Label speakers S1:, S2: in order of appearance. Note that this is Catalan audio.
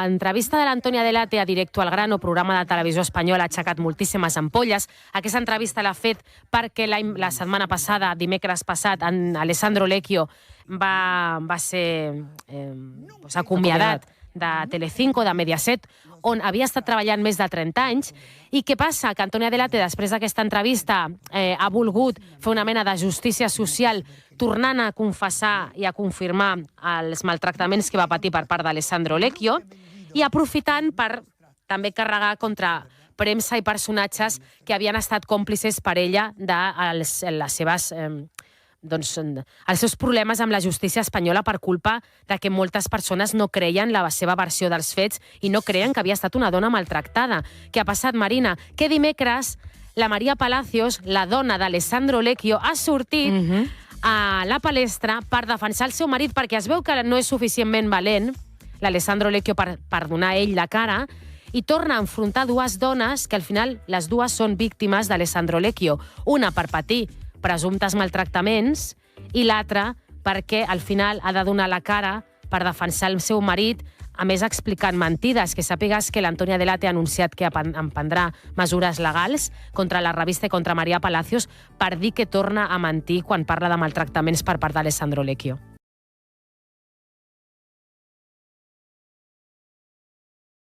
S1: L'entrevista de l'Antònia Delate a Directo al Grano, programa de televisió espanyol, ha aixecat moltíssimes ampolles. Aquesta entrevista l'ha fet perquè la setmana passada, dimecres passat, en Alessandro Lecchio va ser acomiadat de Telecinco, de Mediaset, on havia estat treballant més de 30 anys. I què passa? Que Antònia Delate, després d'aquesta entrevista, ha volgut fer una mena de justícia social, tornant a confessar i a confirmar els maltractaments que va patir per part d'Alessandro Lecchio, i aprofitant per també carregar contra premsa i personatges que havien estat còmplices per ella de les seves... els seus problemes amb la justícia espanyola per culpa de que moltes persones no creien la seva versió dels fets i no creien que havia estat una dona maltractada. Què ha passat, Marina? Que dimecres la María Palacios, la dona d'Alessandro Lecchio, ha sortit a la palestra per defensar el seu marit, perquè es veu que no és suficientment valent, l'Alessandro Lecchio, per donar a ell la cara, i torna a enfrontar dues dones que al final les dues són víctimes d'Alessandro Lecchio. Una per patir presumptes maltractaments i l'altra perquè al final ha de donar la cara per defensar el seu marit, a més explicant mentides, que sàpigues que l'Antònia Delate ha anunciat que emprendrà mesures legals contra la revista i contra María Palacios per dir que torna a mentir quan parla de maltractaments per part d'Alessandro Lecchio.